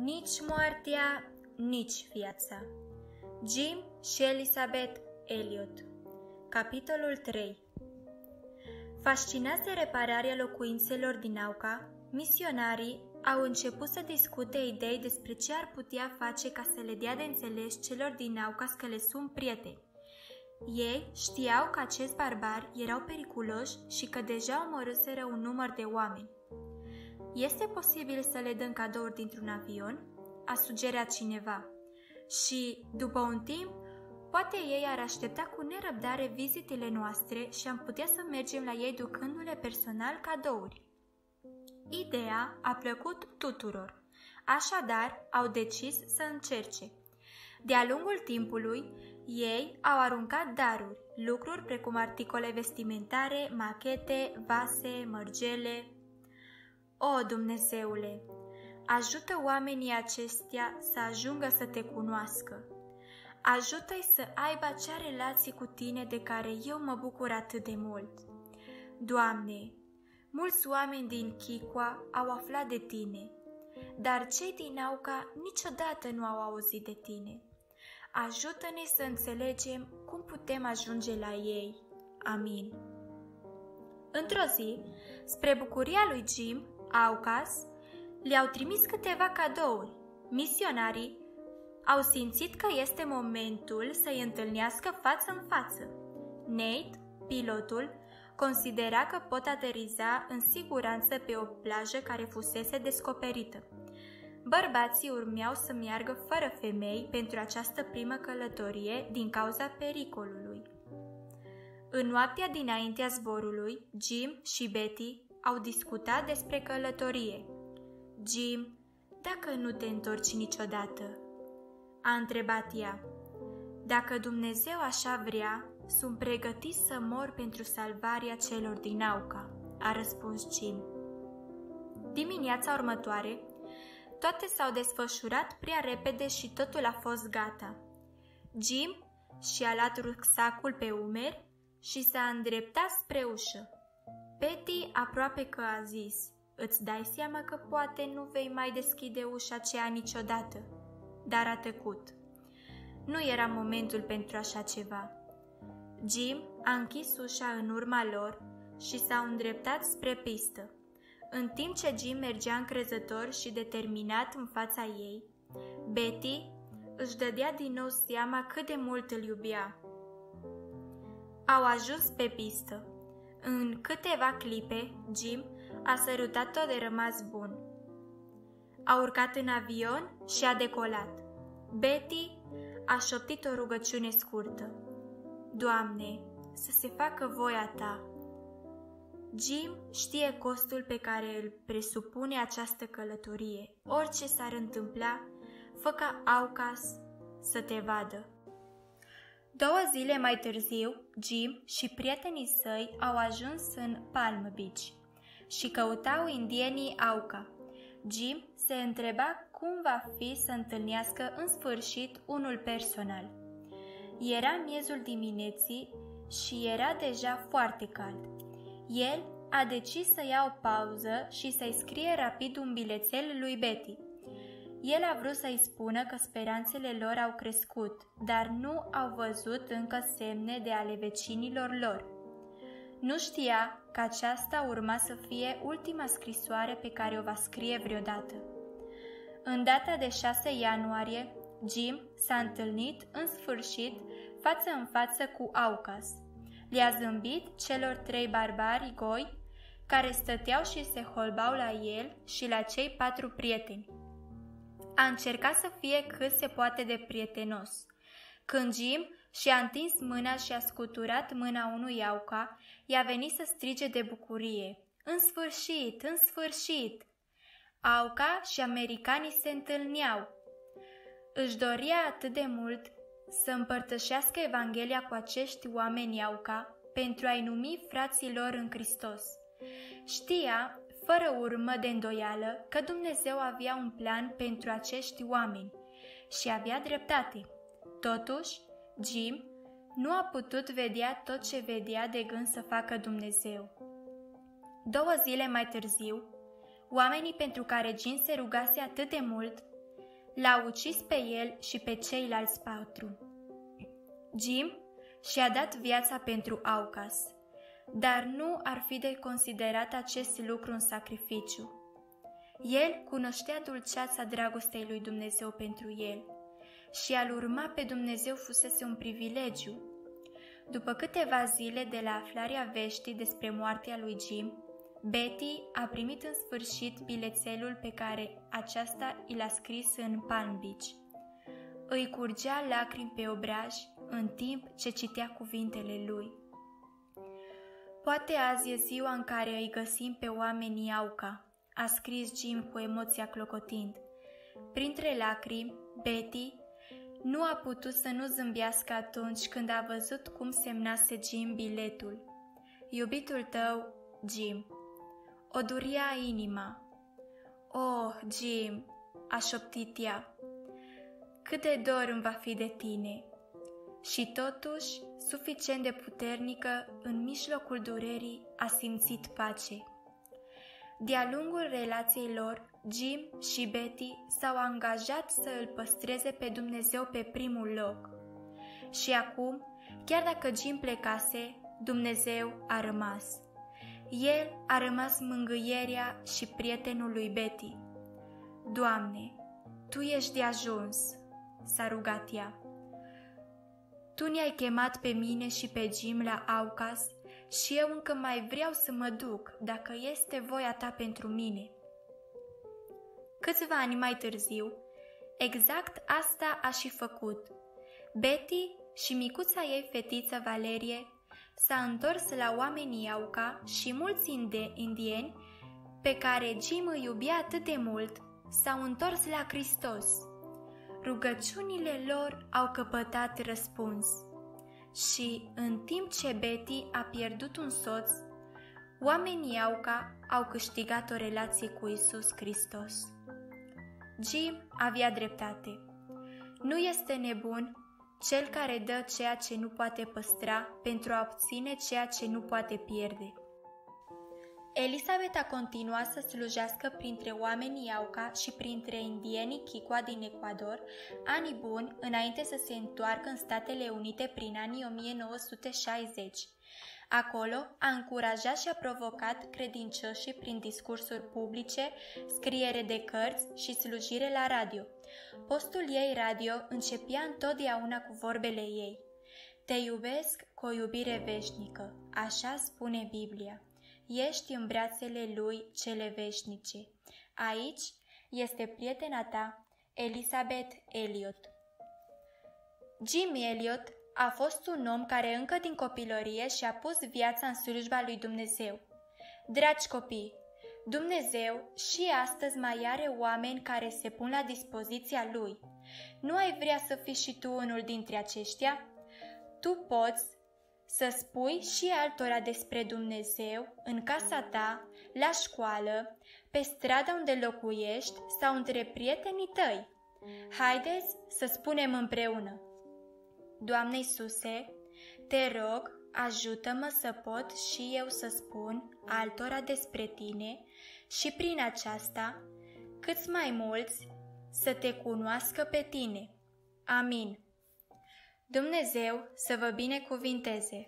Nici moartea, nici viața. Jim și Elizabeth Elliot. Capitolul 3. Fascinați de repararea locuințelor din Auca, misionarii au început să discute idei despre ce ar putea face ca să le dea de înțeles celor din Auca că le sunt prieteni. Ei știau că acești barbari erau periculoși și că deja omorâseră un număr de oameni. Este posibil să le dăm cadouri dintr-un avion? A sugerat cineva. Și, după un timp, poate ei ar aștepta cu nerăbdare vizitele noastre și am putea să mergem la ei ducându-le personal cadouri. Ideea a plăcut tuturor, așadar au decis să încerce. De-a lungul timpului, ei au aruncat daruri, lucruri precum articole vestimentare, machete, vase, mărgele. O, Dumnezeule, ajută oamenii aceștia să ajungă să te cunoască. Ajută-i să aibă acea relație cu tine de care eu mă bucur atât de mult. Doamne, mulți oameni din Chicua au aflat de tine, dar cei din Auca niciodată nu au auzit de tine. Ajută-ne să înțelegem cum putem ajunge la ei. Amin. Într-o zi, spre bucuria lui Jim, Aucas le-au trimis câteva cadouri. Misionarii au simțit că este momentul să-i întâlnească față în față. Nate, pilotul, considera că pot ateriza în siguranță pe o plajă care fusese descoperită. Bărbații urmeau să meargă fără femei pentru această primă călătorie din cauza pericolului. În noaptea dinaintea zborului, Jim și Betty au discutat despre călătorie. Jim, dacă nu te întorci niciodată? A întrebat ea. Dacă Dumnezeu așa vrea, sunt pregătit să mor pentru salvarea celor din Auca, a răspuns Jim. Dimineața următoare, toate s-au desfășurat prea repede și totul a fost gata. Jim și-a luat rucsacul pe umeri și s-a îndreptat spre ușă. Betty aproape că a zis, îți dai seama că poate nu vei mai deschide ușa aceea niciodată, dar a tăcut. Nu era momentul pentru așa ceva. Jim a închis ușa în urma lor și s-au îndreptat spre pistă. În timp ce Jim mergea încrezător și determinat în fața ei, Betty își dădea din nou seama cât de mult îl iubea. Au ajuns pe pistă. În câteva clipe, Jim a sărutat-o de rămas bun. A urcat în avion și a decolat. Betty a șoptit o rugăciune scurtă. Doamne, să se facă voia Ta. Jim știe costul pe care îl presupune această călătorie. Orice s-ar întâmpla, fă ca Aucas să te vadă. 2 zile mai târziu, Jim și prietenii săi au ajuns în Palm Beach și căutau indienii Auca. Jim se întreba cum va fi să întâlnească în sfârșit unul personal. Era miezul dimineții și era deja foarte cald. El a decis să ia o pauză și să-i scrie rapid un bilețel lui Betty. El a vrut să-i spună că speranțele lor au crescut, dar nu au văzut încă semne de ale vecinilor lor. Nu știa că aceasta urma să fie ultima scrisoare pe care o va scrie vreodată. În data de 6 ianuarie, Jim s-a întâlnit în sfârșit față în față cu Aucas. Le-a zâmbit celor 3 barbari goi care stăteau și se holbau la el și la cei 4 prieteni. A încercat să fie cât se poate de prietenos. Când Jim și-a întins mâna și a scuturat mâna unui Auca, i-a venit să strige de bucurie. În sfârșit, în sfârșit! Auca și americanii se întâlneau. Își dorea atât de mult să împărtășească Evanghelia cu acești oameni Auca pentru a-i numi frații lor în Hristos. Știa, fără urmă de îndoială, că Dumnezeu avea un plan pentru acești oameni și avea dreptate. Totuși, Jim nu a putut vedea tot ce vedea de gând să facă Dumnezeu. 2 zile mai târziu, oamenii pentru care Jim se rugase atât de mult L-a ucis pe el și pe ceilalți 4. Jim și-a dat viața pentru Aucas, dar nu ar fi de considerat acest lucru un sacrificiu. El cunoștea dulceața dragostei lui Dumnezeu pentru el și a-L urma pe Dumnezeu fusese un privilegiu. După câteva zile de la aflarea veștii despre moartea lui Jim, Betty a primit în sfârșit bilețelul pe care aceasta i l-a scris în Palm Beach. Îi curgea lacrimi pe obraj în timp ce citea cuvintele lui. Poate azi e ziua în care îi găsim pe oamenii Auca, a scris Jim cu emoția clocotind. Printre lacrimi, Betty nu a putut să nu zâmbească atunci când a văzut cum semnase Jim biletul. Iubitul tău, Jim. O durea inima. Oh, Jim, a șoptit ea. Cât de dor îmi va fi de tine. Și totuși, suficient de puternică, în mijlocul durerii, a simțit pace. De-a lungul relației lor, Jim și Betty s-au angajat să îl păstreze pe Dumnezeu pe primul loc. Și acum, chiar dacă Jim plecase, Dumnezeu a rămas. El a rămas mângâierea și prietenul lui Betty. Doamne, Tu ești de ajuns, s-a rugat ea. Tu ne-ai chemat pe mine și pe Jim la Aucas și eu încă mai vreau să mă duc, dacă este voia ta pentru mine. Câțiva ani mai târziu, exact asta a și făcut. Betty și micuța ei fetiță Valerie s-a întors la oamenii Auca și mulți indieni pe care Jim îi iubea atât de mult s-au întors la Hristos. Rugăciunile lor au căpătat răspuns și, în timp ce Betty a pierdut un soț, oamenii Auca au câștigat o relație cu Iisus Hristos. Jim avea dreptate. Nu este nebun cel care dă ceea ce nu poate păstra pentru a obține ceea ce nu poate pierde. Elizabeth a continuat să slujească printre oamenii Auca și printre indienii Chicua din Ecuador, ani buni înainte să se întoarcă în Statele Unite prin anii 1960. Acolo a încurajat și a provocat credincioșii prin discursuri publice, scriere de cărți și slujire la radio. Postul ei radio începea întotdeauna cu vorbele ei. Te iubesc cu o iubire veșnică, așa spune Biblia. Ești în brațele lui cele veșnice. Aici este prietena ta, Elizabeth Elliot. Jim Elliot a fost un om care încă din copilărie și-a pus viața în slujba lui Dumnezeu. Dragi copii, Dumnezeu și astăzi mai are oameni care se pun la dispoziția Lui. Nu ai vrea să fii și tu unul dintre aceștia? Tu poți să spui și altora despre Dumnezeu în casa ta, la școală, pe strada unde locuiești sau între prietenii tăi. Haideți să spunem împreună: Doamne Iisuse, te rog, ajută-mă să pot și eu să spun altora despre Tine și prin aceasta câți mai mulți să te cunoască pe Tine. Amin. Dumnezeu să vă binecuvinteze!